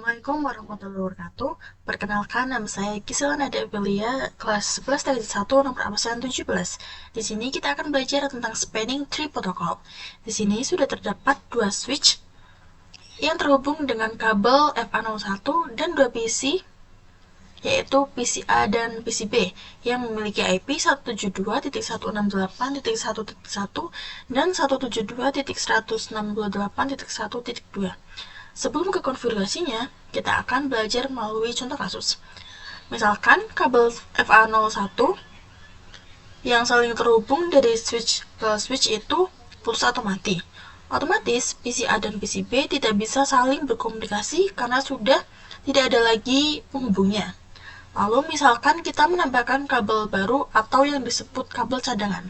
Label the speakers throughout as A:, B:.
A: Assalamualaikum warahmatullahi wabarakatuh. Perkenalkan, nama saya Gisela Nada Belia, kelas 11 dari 1 nomor absen 17. Di sini kita akan belajar tentang spanning tree protocol. Di sini sudah terdapat dua switch yang terhubung dengan kabel FA01 dan dua PC, yaitu PCA dan PCB, yang memiliki IP 172.168.1.1 dan 172.168.1.2. Sebelum ke konfigurasinya, kita akan belajar melalui contoh kasus. Misalkan kabel FA01 yang saling terhubung dari switch ke switch itu putus atau mati. Otomatis PCA dan PCB tidak bisa saling berkomunikasi karena sudah tidak ada lagi penghubungnya. Lalu misalkan kita menambahkan kabel baru atau yang disebut kabel cadangan.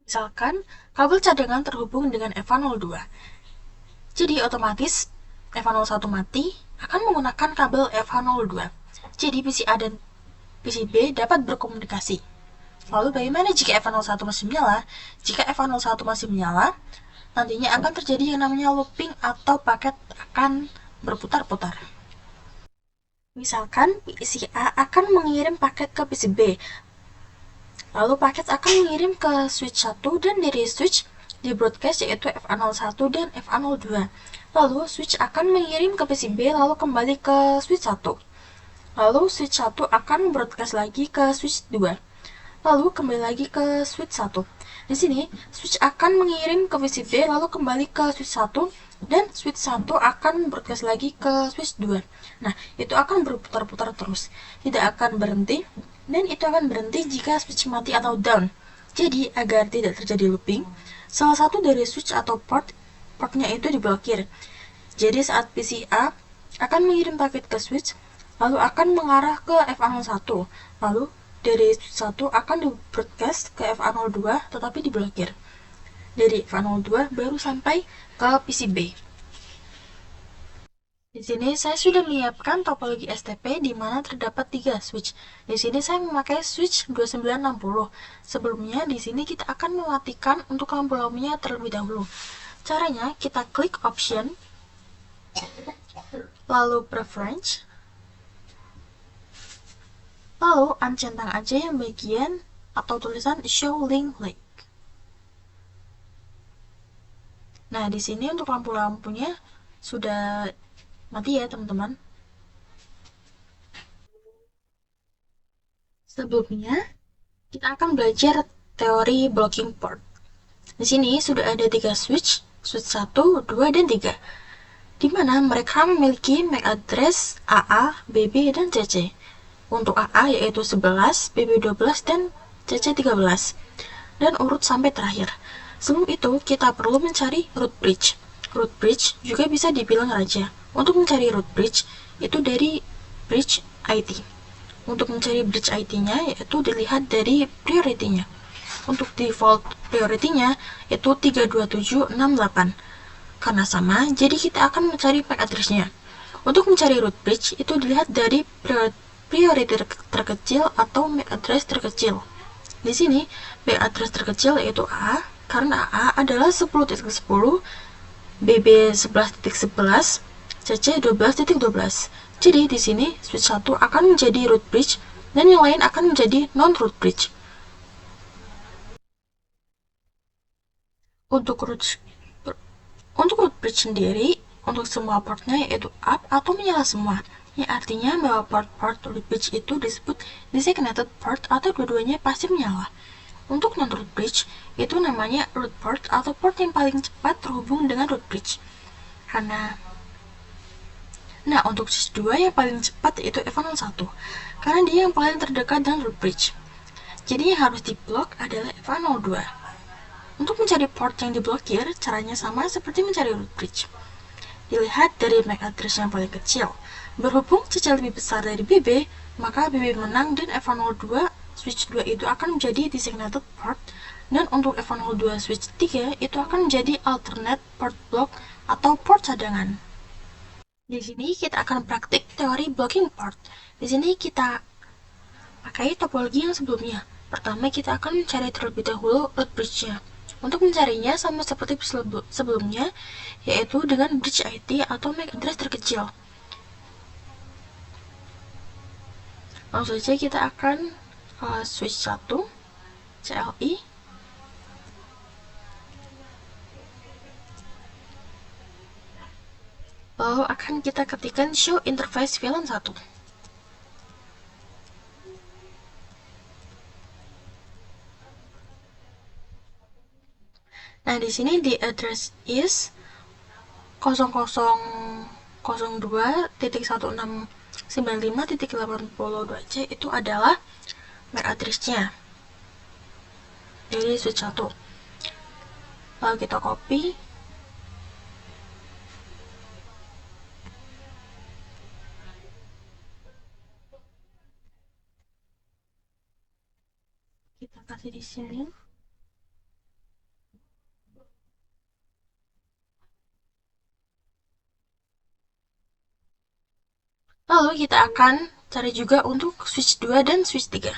A: Misalkan kabel cadangan terhubung dengan FA02. Jadi otomatis FA01 mati akan menggunakan kabel FA02. Jadi PCA dan PCB dapat berkomunikasi. Lalu bagaimana jika FA01 masih menyala? Jika FA01 masih menyala, nantinya akan terjadi yang namanya looping atau paket akan berputar-putar. Misalkan PCA akan mengirim paket ke PCB, lalu paket akan mengirim ke switch 1 dan dari switch di broadcast yaitu FA01 dan FA02. Lalu switch akan mengirim ke PCB lalu kembali ke switch 1. Lalu switch 1 akan broadcast lagi ke switch 2. Lalu kembali lagi ke switch 1. Di sini switch akan mengirim ke PCB lalu kembali ke switch 1 dan switch 1 akan broadcast lagi ke switch 2. Nah, itu akan berputar-putar terus, tidak akan berhenti, dan itu akan berhenti jika switch mati atau down. Jadi, agar tidak terjadi looping, salah satu dari switch atau portnya itu diblokir. Jadi saat PCA akan mengirim paket ke switch, lalu akan mengarah ke FA01, lalu dari switch 1 akan di-broadcast ke FA02 tetapi diblokir. Dari FA02 baru sampai ke PCB. Di sini saya sudah menyiapkan topologi STP di mana terdapat 3 switch. Di sini saya memakai switch 2960. Sebelumnya di sini kita akan mematikan untuk lampu-lampunya terlebih dahulu. Caranya kita klik option, lalu preference, lalu uncentang aja yang bagian atau tulisan show link link. Nah, di sini untuk lampu-lampunya sudah mati ya, teman-teman. Sebelumnya, kita akan belajar teori blocking port. Di sini sudah ada 3 switch 1, 2, dan 3, di mana mereka memiliki MAC address AA, BB, dan CC. Untuk AA yaitu 11, BB 12, dan CC 13, dan urut sampai terakhir. Sebelum itu, kita perlu mencari root bridge. Root bridge juga bisa dibilang raja. Untuk mencari root bridge, itu dari bridge IT. Untuk mencari bridge IT-nya, yaitu dilihat dari priority-nya. Untuk default priority-nya, itu 32768. Karena sama, jadi kita akan mencari MAC address-nya. Untuk mencari root bridge, itu dilihat dari priority terkecil atau MAC address terkecil. Di sini, MAC address terkecil yaitu A, karena A adalah 10.10, BB 11.11, CC 12.12. Jadi di sini switch 1 akan menjadi root bridge dan yang lain akan menjadi non-root bridge. Untuk root bridge sendiri, untuk semua portnya yaitu up atau menyala semua. Yang artinya bahwa port root bridge itu disebut designated port atau dua-duanya pasti menyala. Untuk non-root bridge, itu namanya root port atau port yang paling cepat terhubung dengan root bridge. Nah, untuk switch 2 yang paling cepat yaitu FA01, karena dia yang paling terdekat dengan root bridge. Jadi yang harus diblok adalah FA02. Untuk mencari port yang diblokir, caranya sama seperti mencari root bridge. Dilihat dari MAC address yang paling kecil. Berhubung CC lebih besar dari BB, maka BB menang dan FA02 switch 2 itu akan menjadi designated port, dan untuk FA02 switch 3 itu akan menjadi alternate port block atau port cadangan. Di sini kita akan praktik teori blocking port. Di sini kita pakai topologi yang sebelumnya. Pertama kita akan mencari terlebih dahulu root bridge-nya. Untuk mencarinya sama seperti sebelumnya, yaitu dengan bridge IT atau MAC address terkecil. Langsung saja kita akan switch 1 CLI, lalu akan kita ketikkan show interface VLAN 1. Nah, di sini di address is 0002.1695.82C itu adalah MAC address-nya. Jadi switch 1. Lalu kita copy. Kita kasih di sini. Lalu kita akan cari juga untuk switch 2 dan switch 3.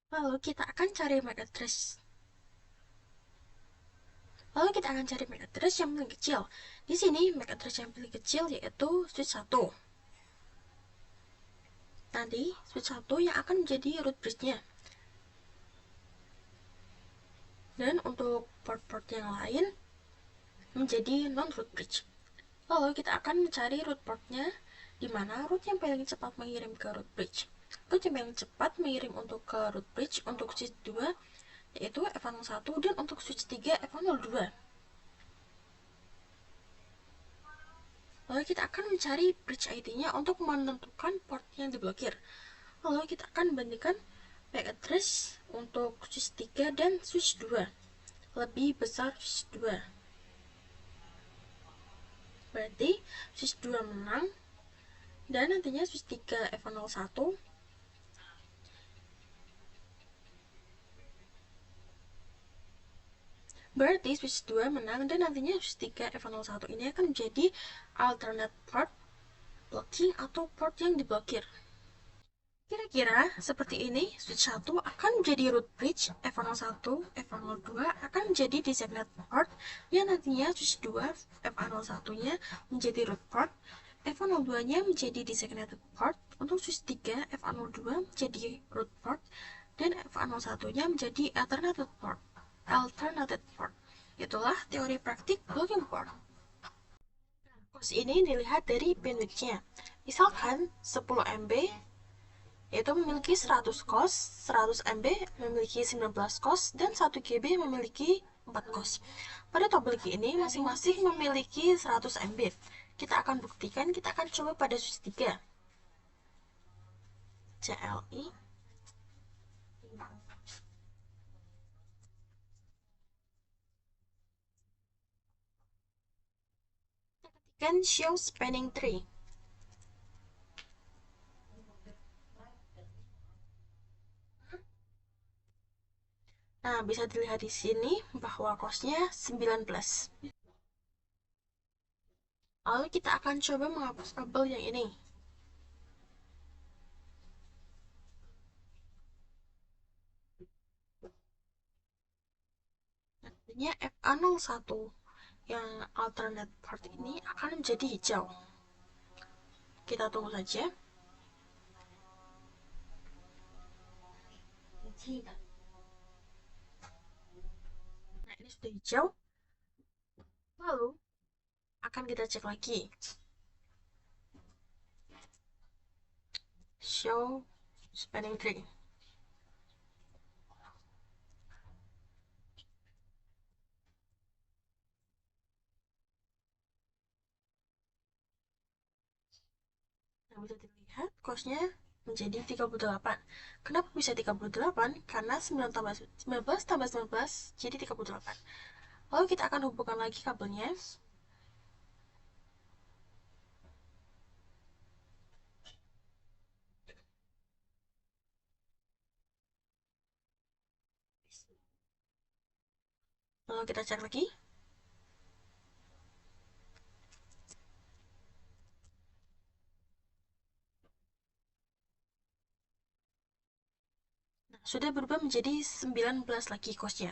A: Lalu kita akan cari MAC address. Yang paling kecil. Di sini MAC address yang paling kecil yaitu switch 1. Nanti switch 1 yang akan menjadi root bridge-nya. Dan untuk port-port yang lain menjadi non-root bridge. Lalu kita akan mencari root portnya, di mana root yang paling cepat mengirim ke root bridge. Root yang paling cepat mengirim untuk ke root bridge untuk switch 2 yaitu F01 dan untuk switch 3 F02. Lalu kita akan mencari bridge ID-nya untuk menentukan port yang diblokir. Lalu kita akan bandingkan MAC address untuk switch 3 dan switch 2. Lebih besar switch 2. Berarti switch 2 menang dan nantinya switch 3 F01 berarti switch 2 menang dan nantinya switch 3 F01 ini akan menjadi alternate port blocking atau port yang diblokir. Kira-kira seperti ini, switch 1 akan menjadi root bridge, F01, F02 akan menjadi designated port, yang nantinya switch 2 F01-nya menjadi root port, F02-nya menjadi designated port, untuk switch 3 F02 menjadi root port, dan F01-nya menjadi alternative port. Itulah teori praktik blocking port. Cost ini dilihat dari bandwidth-nya. Misalkan 10 MB yaitu memiliki 100 cos, 100 MB memiliki 19 cos, dan 1 GB memiliki 4 cos. Pada topologi ini masing-masing memiliki 100 MB. Kita akan buktikan, kita akan coba pada switch 3. CLI. Ketikkan show spanning tree. Nah, bisa dilihat di sini bahwa cosnya 19. Lalu kita akan coba menghapus kabel yang ini. Nantinya FA01 yang alternate port ini akan menjadi hijau. Kita tunggu saja. Nah, ini sudah hijau. Lalu, akan kita cek lagi. Show spending tree. Yang bisa dilihat, cost-nya menjadi 38. Kenapa bisa 38? Karena 9 tambah 19 tambah 19 jadi 38. Lalu kita akan hubungkan lagi kabelnya. Lalu kita cek lagi. Nah, sudah berubah menjadi 19 lagi cost-nya.